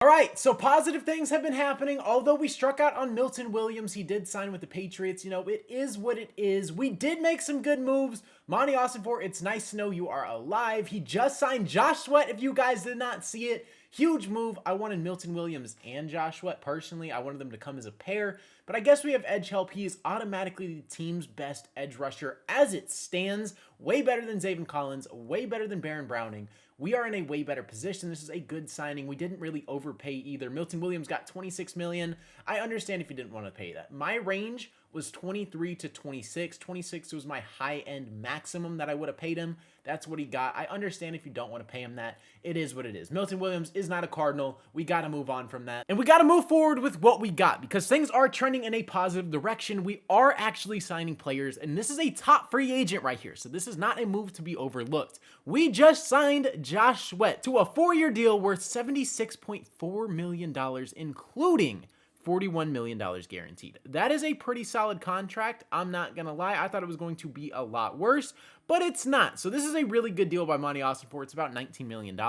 All right, so positive things have been happening. Although we struck out on Milton Williams, he did sign with the Patriots. You know, it is what it is. We did make some good moves. Monty Ossenfort, it's nice to know you are alive. He just signed Josh Sweat, if you guys did not see it. Huge move. I wanted Milton Williams and Josh Sweat personally. I wanted them to come as a pair, but I guess we have edge help. He is automatically the team's best edge rusher as it stands. Way better than Zaven Collins, way better than Baron Browning. We are in a way better position. This is a good signing. We didn't really overpay either. Milton Williams got $26 million. I understand if you didn't want to pay that. My range was 23 to 26. 26 was my high-end maximum that I would have paid him. That's what he got. I understand if you don't want to pay him that. It is what it is. Milton Williams is not a Cardinal. We got to move on from that. And we got to move forward with what we got because things are trending in a positive direction. We are actually signing players, and this is a top free agent right here. So this is not a move to be overlooked. We just signed Josh Sweat to a 4-year deal worth $76.4 million, including $41 million guaranteed. That is a pretty solid contract. I'm not going to lie. I thought it was going to be a lot worse, but it's not. So this is a really good deal by Monty Ossenfort. It's about $19 million.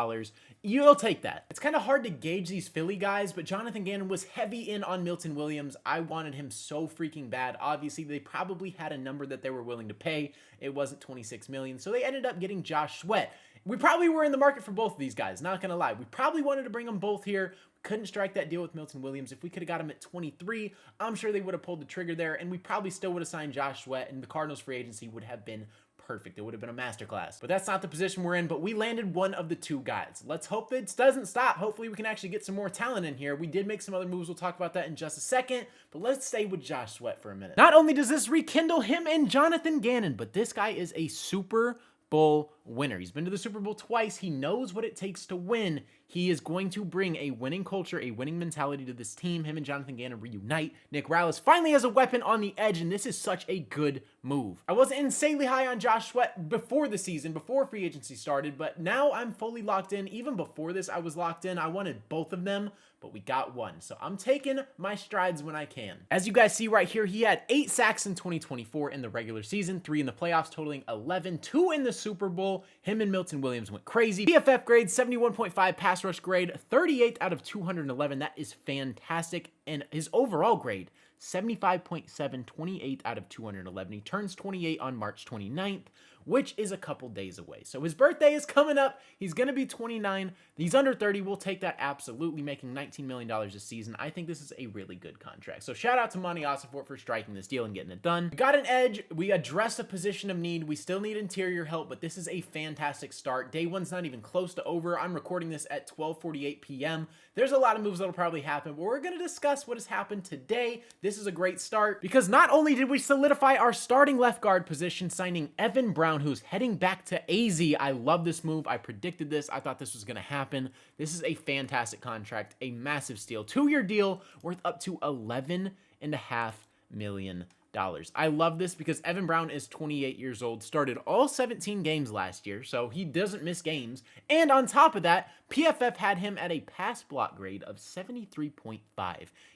You'll take that. It's kind of hard to gauge these Philly guys, but Jonathan Gannon was heavy in on Milton Williams. I wanted him so freaking bad. Obviously, they probably had a number that they were willing to pay. It wasn't $26 million, so they ended up getting Josh Sweat. We probably were in the market for both of these guys, not going to lie. We probably wanted to bring them both here. Couldn't strike that deal with Milton Williams. If we could have got him at 23, I'm sure they would have pulled the trigger there, and we probably still would have signed Josh Sweat, and the Cardinals free agency would have been perfect. It would have been a masterclass. But that's not the position we're in, but we landed one of the two guys. Let's hope it doesn't stop. Hopefully we can actually get some more talent in here. We did make some other moves. We'll talk about that in just a second, but let's stay with Josh Sweat for a minute. Not only does this rekindle him and Jonathan Gannon, but this guy is a Super Bowl winner. He's been to the Super Bowl twice. He knows what it takes to win. He is going to bring a winning culture, a winning mentality to this team. Him and Jonathan Gannon reunite. Nick Rallis finally has a weapon on the edge, and this is such a good move. I wasn't insanely high on Josh Sweat before the season, before free agency started, but now I'm fully locked in. Even before this, I was locked in. I wanted both of them, but we got one. So I'm taking my strides when I can. As you guys see right here, he had 8 sacks in 2024 in the regular season, 3 in the playoffs, totaling 11, 2 in the Super Bowl. Him and Milton Williams went crazy. PFF grade, 71.5, pass rush grade, 38 out of 211. That is fantastic. And his overall grade, 75.7, 28 out of 211. He turns 28 on March 29th, which is a couple days away. So his birthday is coming up. He's going to be 29. He's under 30. We'll take that absolutely, making $19 million this season. I think this is a really good contract. So shout out to Monty Ossenfort for striking this deal and getting it done. We got an edge. We addressed a position of need. We still need interior help, but this is a fantastic start. Day one's not even close to over. I'm recording this at 12:48 p.m. There's a lot of moves that'll probably happen, but we're going to discuss what has happened today. This is a great start because not only did we solidify our starting left guard position, signing Evan Brown, who's heading back to AZ. I love this move. I predicted this. I thought this was going to happen. This is a fantastic contract, a massive steal. 2-year deal worth up to $11.5 million. I love this because Evan Brown is 28 years old, started all 17 games last year, so he doesn't miss games. And on top of that, PFF had him at a pass block grade of 73.5.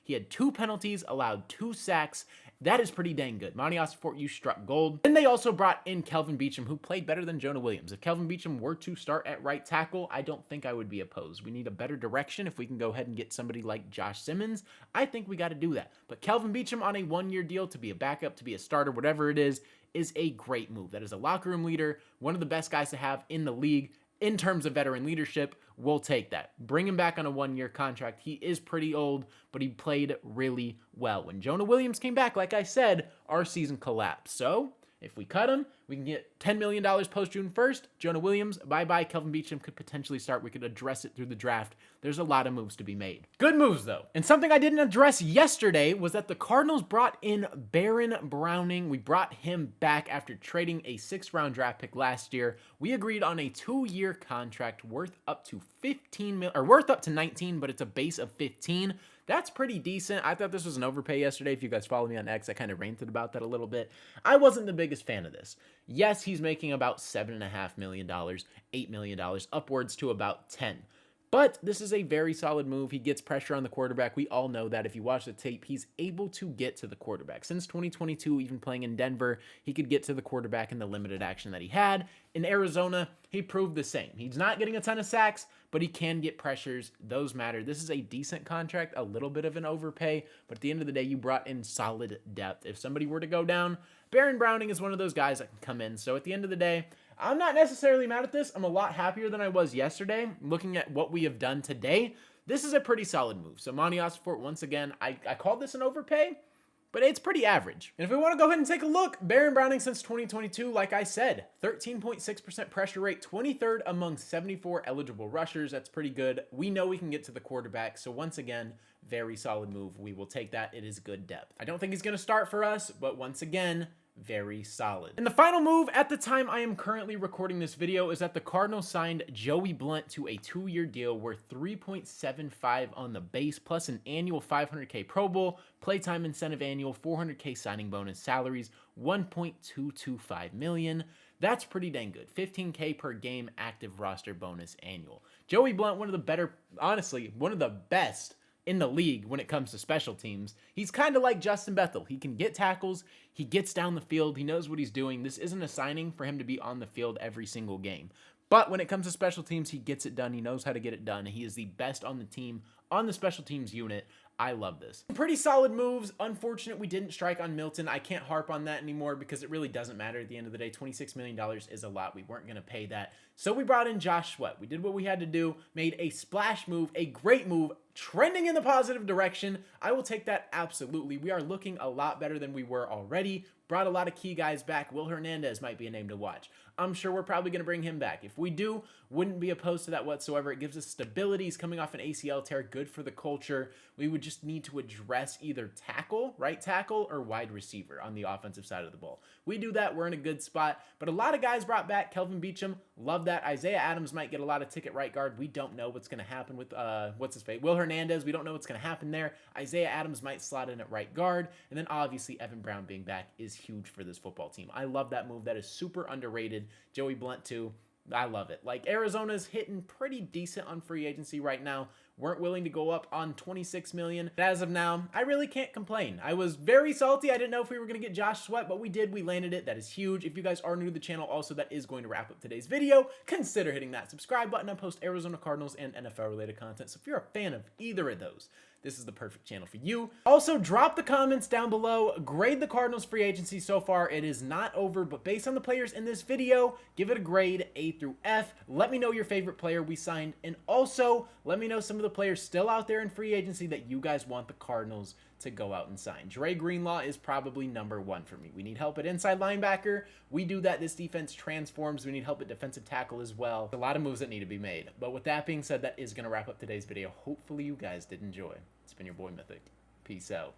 He had 2 penalties, allowed 2 sacks. That is pretty dang good. Monty Ossenfort, you struck gold. Then they also brought in Kelvin Beachum, who played better than Jonah Williams. If Kelvin Beachum were to start at right tackle, I don't think I would be opposed. We need a better direction. If we can go ahead and get somebody like Josh Simmons, I think we got to do that. But Kelvin Beachum on a 1-year deal to be a backup, to be a starter, whatever it is a great move. That is a locker room leader, one of the best guys to have in the league. In terms of veteran leadership, we'll take that. Bring him back on a 1-year contract. He is pretty old, but he played really well. When Jonah Williams came back, like I said, our season collapsed. So if we cut him, we can get $10 million post June 1st. Jonah Williams, bye-bye. Kelvin Beachum could potentially start. We could address it through the draft. There's a lot of moves to be made. Good moves, though. And something I didn't address yesterday was that the Cardinals brought in Baron Browning. We brought him back after trading a 6th-round draft pick last year. We agreed on a 2-year contract worth up to 19, but it's a base of 15. That's pretty decent. I thought this was an overpay yesterday. If you guys follow me on X, I kind of ranted about that a little bit. I wasn't the biggest fan of this. Yes, he's making about $7.5 million, $8 million, upwards to about 10. But this is a very solid move. He gets pressure on the quarterback. We all know that if you watch the tape, he's able to get to the quarterback. Since 2022, even playing in Denver, he could get to the quarterback in the limited action that he had. In Arizona, he proved the same. He's not getting a ton of sacks, but he can get pressures. Those matter. This is a decent contract, a little bit of an overpay, but at the end of the day, you brought in solid depth. If somebody were to go down, Baron Browning is one of those guys that can come in. So at the end of the day, I'm not necessarily mad at this. I'm a lot happier than I was yesterday. Looking at what we have done today, this is a pretty solid move. So Monty Ossenfort, once again, I called this an overpay, but it's pretty average. And if we want to go ahead and take a look, Baron Browning since 2022, like I said, 13.6% pressure rate, 23rd among 74 eligible rushers. That's pretty good. We know we can get to the quarterback. So once again, very solid move. We will take that. It is good depth. I don't think he's going to start for us, but once again, very solid. And the final move at the time I am currently recording this video is that the Cardinals signed Joey Blount to a 2-year deal worth $3.75 on the base plus an annual $500K Pro Bowl, playtime incentive annual, $400K signing bonus, salaries $1.225 million. That's pretty dang good. $15K per game active roster bonus annual. Joey Blount, one of the better, honestly, one of the best in the league when it comes to special teams. He's kind of like Justin Bethel. He can get tackles. He gets down the field. He knows what he's doing. This isn't a signing for him to be on the field every single game. But when it comes to special teams, he gets it done. He knows how to get it done. He is the best on the team, on the special teams unit. I love this. Pretty solid moves. Unfortunate we didn't strike on Milton. I can't harp on that anymore because it really doesn't matter at the end of the day. $26 million is a lot. We weren't going to pay that. So we brought in Josh Sweat. We did what we had to do, made a splash move, a great move, trending in the positive direction. I will take that absolutely. We are looking a lot better than we were already. Brought a lot of key guys back. Will Hernandez might be a name to watch. I'm sure we're probably going to bring him back. If we do, wouldn't be opposed to that whatsoever. It gives us stability. He's coming off an ACL tear, good for the culture. We would just need to address either tackle, right tackle, or wide receiver on the offensive side of the ball. We do that, we're in a good spot. But a lot of guys brought back. Kelvin Beachum, love that. Isaiah Adams might get a lot of ticket right guard. We don't know what's going to happen with, what's his face? Will Hernandez, we don't know what's going to happen there. Isaiah Adams might slot in at right guard. And then obviously Evan Brown being back is huge for this football team. I love that move. That is super underrated. Joey Blount too. I love it. Like, Arizona's hitting pretty decent on free agency right now. Weren't willing to go up on $26 million. But as of now, I really can't complain. I was very salty. I didn't know if we were going to get Josh Sweat, but we did. We landed it. That is huge. If you guys are new to the channel, also, that is going to wrap up today's video. Consider hitting that subscribe button. I post Arizona Cardinals and NFL-related content. So if you're a fan of either of those, this is the perfect channel for you. Also, drop the comments down below. Grade the Cardinals free agency so far. It is not over, but based on the players in this video, give it a grade A through F. Let me know your favorite player we signed, and also let me know some of the players still out there in free agency that you guys want the Cardinals to go out and sign. Dre Greenlaw is probably #1 for me. We need help at inside linebacker. We do that. This defense transforms. We need help at defensive tackle as well. A lot of moves that need to be made. But with that being said, that is going to wrap up today's video. Hopefully you guys did enjoy. It's been your boy Mythic. Peace out.